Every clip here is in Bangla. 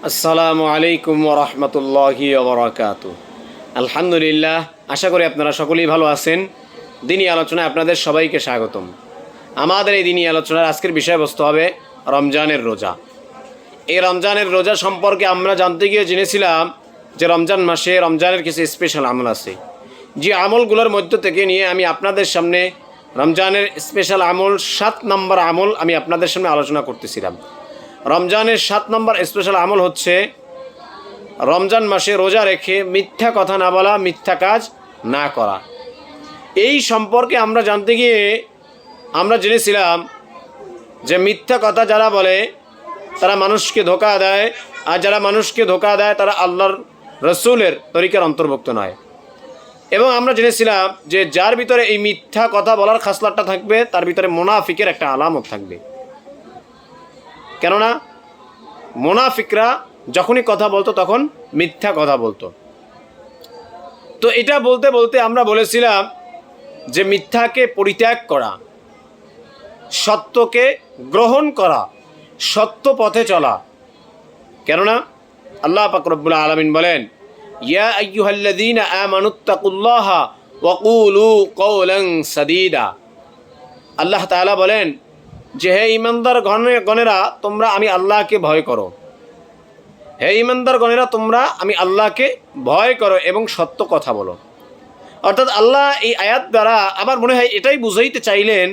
আসসালামু আলাইকুম ওরহমতুল্লাহি ওবরাকাতু। আলহামদুলিল্লাহ, আশা করি আপনারা সকলেই ভালো আছেন। দিনী আলোচনায় আপনাদের সবাইকে স্বাগতম। আমাদের এই দিনী আলোচনার আজকের বিষয়বস্তু হবে রমজানের রোজা। এই রমজানের রোজা সম্পর্কে আমরা জানতে গিয়ে জেনেছিলাম যে রমজান মাসে রমজানের কিছু স্পেশাল আমল আছে। যে আমলগুলোর মধ্য থেকে নিয়ে আমি আপনাদের সামনে রমজানের স্পেশাল আমল 7 নম্বর আমল আমি আপনাদের সামনে আলোচনা করতেছিলাম। রমজানের 7 নম্বর স্পেশাল আমল হচ্ছে রমজান মাসে রোজা রেখে মিথ্যা কথা না বলা, মিথ্যা কাজ না করা। এই সম্পর্কে আমরা জানতে গিয়ে আমরা জেনেছিলাম যে মিথ্যা কথা যারা বলে তারা মানুষকে ধোঁকা দেয়, আর যারা মানুষকে ধোঁকা দেয় তারা আল্লাহর রসুলের তরিকার অন্তর্ভুক্ত নয়। এবং আমরা জেনেছিলাম যে যার ভিতরে এই মিথ্যা কথা বলার খাসলাতটা থাকবে তার ভিতরে মুনাফিকের একটা আলামত থাকবে। কেননা মুনাফিকরা যখনই কথা বলতো তখন মিথ্যা কথা বলতো। তো এটা বলতে বলতে আমরা বলেছিলাম যে মিথ্যাকে পরিত্যাগ করা, সত্যকে গ্রহণ করা, সত্য পথে চলা। কেননা আল্লাহ পাক রব্বুল আলামিন বলেন, ইয়া আইয়ুহাল্লাযীনা আমানুত্তাকুল্লাহা ওয়া কুলু কওলান সাদীদা। আল্লাহ তাআলা বলেন যে হে ঈমানদার গণেরা, তোমরা আমি আল্লাহকে ভয় করো। হে ঈমানদার গণেরা, তোমরা আমি আল্লাহকে ভয় করো এবং সত্য কথা বলো। অর্থাৎ আল্লাহ এই আয়াত দ্বারা আমার মনে হয় এটাই বুঝাইতে চাইলেন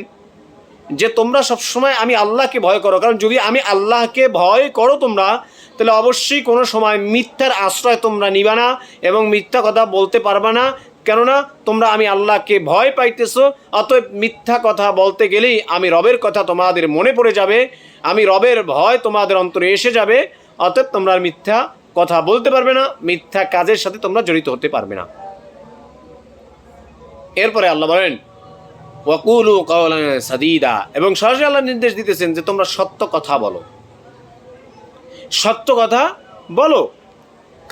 যে তোমরা সবসময় আমি আল্লাহকে ভয় করো। কারণ যদি আমি আল্লাহকে ভয় করো তোমরা, তাহলে অবশ্যই কোনো সময় মিথ্যার আশ্রয় তোমরা নিবা না এবং মিথ্যা কথা বলতে পারবা না। কেননা তোমরা আমি আল্লাহকে ভয় পাইতেছো। অতএব মিথ্যা কথা বলতে গেলেই আমি রবের কথা তোমাদের মনে পড়ে যাবে, আমি রবের ভয় তোমাদের অন্তরে এসে যাবে। অতএব তোমরা মিথ্যা কথা বলতে পারবে না, মিথ্যা কাজের সাথে তোমরা জড়িত হতে পারবে না। এরপরে আল্লাহ বলেন ওয়াকুলু কাওলান সাদীদা, এবং সরাসরি আল্লাহ নির্দেশ দিতেছেন যে তোমরা সত্য কথা বলো, সত্য কথা বলো।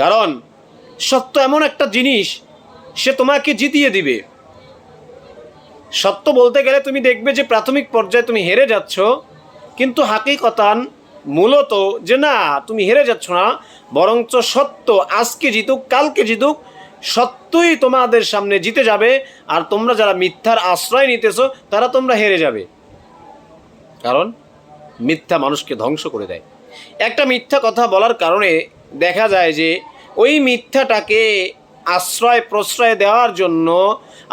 কারণ সত্য এমন একটা জিনিস, সে তোমাকে জিতিয়ে দিবে। সত্য বলতে গেলে তুমি দেখবে যে প্রাথমিক পর্যায়ে তুমি হেরে যাচ্ছ, কিন্তু হাকিকতান মূলত যে না, তুমি হেরে যাচ্ছ না, বরঞ্চ সত্য আজকে জিতুক কালকে জিতুক, সত্যই তোমাদের সামনে জিতে যাবে। আর তোমরা যারা মিথ্যার আশ্রয় নিতেছো তারা তোমরা হেরে যাবে। কারণ মিথ্যা মানুষকে ধ্বংস করে দেয়। একটা মিথ্যা কথা বলার কারণে দেখা যায় যে ওই মিথ্যাটাকে আশ্রয় প্রশ্রয় দেওয়ার জন্য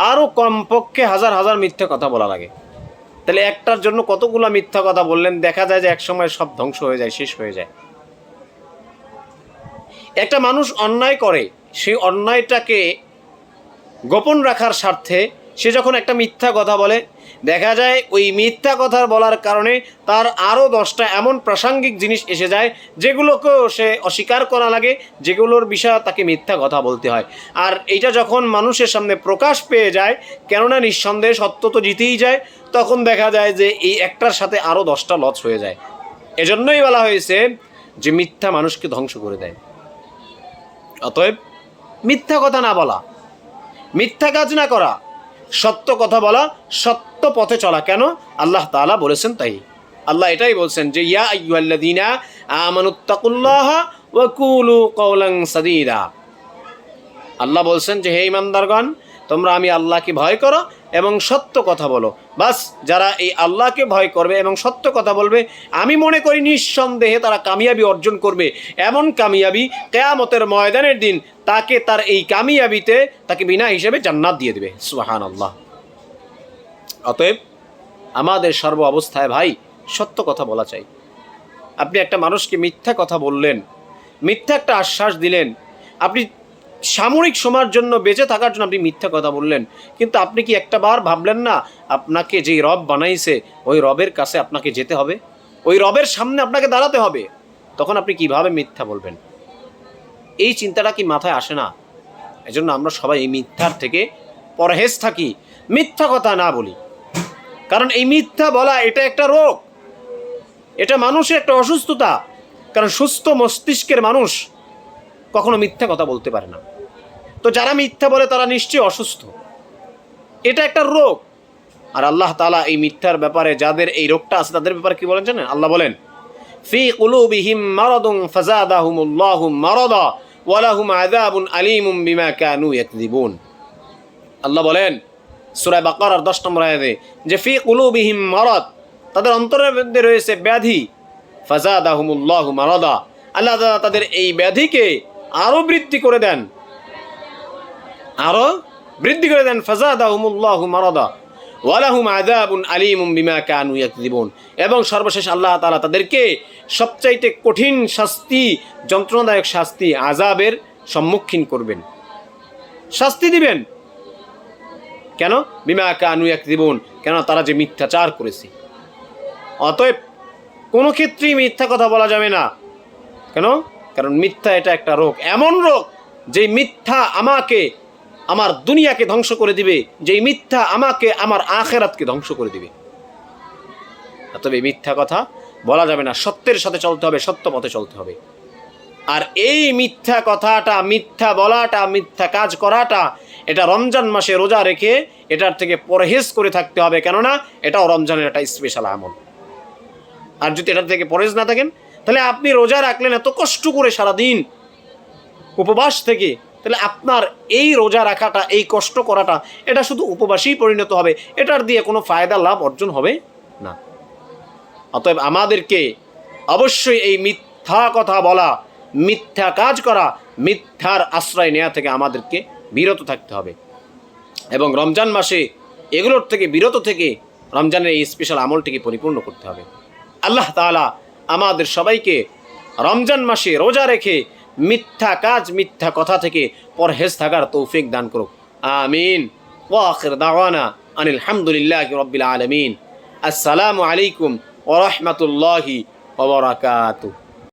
আরও কমপক্ষে হাজার হাজার মিথ্যা কথা বলা লাগে। তাহলে একটার জন্য কতগুলো মিথ্যা কথা বললেন, দেখা যায় যে একসময় সব ধ্বংস হয়ে যায়, শেষ হয়ে যায়। একটা মানুষ অন্যায় করে, সেই অন্যায়টাকে গোপন রাখার স্বার্থে সে যখন একটা মিথ্যা কথা বলে, দেখা যায় ওই মিথ্যা কথা বলার কারণে তার আরও 10টা এমন প্রাসঙ্গিক জিনিস এসে যায় যেগুলোকেও সে অস্বীকার করা লাগে, যেগুলোর বিষয়ে তাকে মিথ্যা কথা বলতে হয়। আর এইটা যখন মানুষের সামনে প্রকাশ পেয়ে যায়, কেননা নিঃসন্দেহে সত্য তো জিতেই যায়, তখন দেখা যায় যে এই একটার সাথে আরও 10টা লস হয়ে যায়। এজন্যই বলা হয়েছে যে মিথ্যা মানুষকে ধ্বংস করে দেয়। অতএব মিথ্যা কথা না বলা, মিথ্যা কাজ না করা, সত্য কথা বলা, সত্য পথে চলা। কেন আল্লাহ তাআলা বলেছেন তাই। আল্লাহ এটাই বলছেন যে ইয়া আইয়ুহাল্লাযীনা আমানুত্তাকুল্লাহা ওয়া কুলু কওলান সাদীদা। আল্লাহ বলছেন যে হে ঈমানদারগণ, তোমরা আমি আল্লাহকে ভয় করো এবং সত্য কথা বলো। বাস যারা এই আল্লাহকে ভয় করবে এবং সত্য কথা বলবে, আমি মনে করি নিঃসন্দেহে তারা কামিয়াবি অর্জন করবে। এমন কামিয়াবি কিয়ামতের ময়দানের দিন তাকে তার এই কামিয়াবিতে তাকে বিনা হিসেবে জান্নাত দিয়ে দেবে। সুবহানাল্লাহ। অতএব আমাদের সর্ব অবস্থায় ভাই সত্য কথা বলা চাই। আপনি একটা মানুষকে মিথ্যা কথা বললেন, মিথ্যা একটা আশ্বাস দিলেন, আপনি সাময়িক সময়ের জন্য বেঁচে থাকার জন্য আপনি মিথ্যা কথা বললেন, কিন্তু আপনি কি একটা বার ভাবলেন না আপনাকে যেই রব বানাইছে ওই রবের কাছে আপনাকে যেতে হবে, ওই রবের সামনে আপনাকে দাঁড়াতে হবে? তখন আপনি কিভাবে মিথ্যা বলবেন? এই চিন্তাটা কি মাথায় আসে না? এজন্য আমরা সবাই এই মিথ্যার থেকে পরহেজ থাকি, মিথ্যা কথা না বলি। কারণ এই মিথ্যা বলা এটা একটা রোগ, এটা মানুষের একটা অসুস্থতা। কারণ সুস্থ মস্তিষ্কের মানুষ কখনো মিথ্যা কথা বলতে পারে না। তো যারা মিথ্যা বলে তারা নিশ্চয়ই অসুস্থ, এটা একটা রোগ। আর আল্লাহ তাআলা এই মিথ্যার ব্যাপারে, যাদের এই রোগটা আছে তাদের ব্যাপারে কি বলেন জানেন? আল্লাহ বলেন ফি কুলুবিহিম মারাদুন ফাযাদাহুমুল্লাহু মারাদা ওয়া লাহুম আযাবুন আলীমুম বিমা কানু ইয়াকযিবুন। আল্লাহ বলেন সূরা বাকারার 10 নম্বর আয়াতে যে ফি কুলুবিহিম মারাদ, তাদের অন্তরের মধ্যে রয়েছে ব্যাধি, ফাযাদাহুমুল্লাহু মারাদা, আল্লাহ তাআলা তাদের এই ব্যাধিকে আরো বৃদ্ধি করে দেন, আরো বৃদ্ধি করে দেন। ফাযাদাহুমুল্লাহু মারাদা ওয়া লাহুম আযাবুন আলীমুম বিমা কানু ইয়াকযিবুন। এবং সর্বশেষ আল্লাহ তাআলা তাদেরকে সবচাইতে কঠিন শাস্তি, যন্ত্রণাদায়ক শাস্তি, আযাবের সম্মুখীন করবেন, শাস্তি দিবেন। কেন? বিমা কানু ইয়াকযিবুন, কেন তারা যে মিথ্যাচার করেছে। অতএব কোনো ক্ষেত্রেই মিথ্যা কথা বলা যাবে না। কেন? কারণ মিথ্যা এটা একটা রোগ, এমন রোগ যে মিথ্যা আমাকে আমার দুনিয়াকে ধ্বংস করে দিবে, যেই মিথ্যা আমাকে আমার আখিরাতকে ধ্বংস করে দিবে। তবে মিথ্যা কথা বলা যাবে না, সত্যের সাথে চলতে হবে, সত্য পথে চলতে হবে। আর এই মিথ্যা কথাটা, মিথ্যা বলাটা, মিথ্যা কাজ করাটা, এটা রমজান মাসে রোজা রেখে এটার থেকে পরহেজ করে থাকতে হবে। কেননা এটাও রমজানের একটা স্পেশাল আমল। আর যদি এটার থেকে পরহেজ না থাকেন, তাহলে আপনি রোজা রাখলেন এত কষ্ট করে সারাদিন উপবাস থেকে, তাহলে আপনার এই রোজা রাখাটা, এই কষ্ট করাটা, এটা শুধু উপবাসেই পরিণত হবে, এটার দিয়ে কোনো ফায়দা লাভ অর্জন হবে না। অতএব আমাদেরকে অবশ্যই এই মিথ্যা কথা বলা, মিথ্যা কাজ করা, মিথ্যার আশ্রয় নেওয়া থেকে আমাদেরকে বিরত থাকতে হবে। এবং রমজান মাসে এগুলোর থেকে বিরত থেকে রমজানের এই স্পেশাল আমলটিকে পরিপূর্ণ করতে হবে। আল্লাহ তাআলা আমাদের সবাইকে রমজান মাসে রোজা রেখে মিথ্যা কাজ, মিথ্যা কথা থেকে পরহেজ থাকার তৌফিক দান করুক। আমিন। ওয়া আখির দাওয়ানা আনিল হামদুলিল্লাহি রাব্বিল আলামিন। আসসালামু আলাইকুম ওয়া রাহমাতুল্লাহি ওয়া বারাকাতুহু।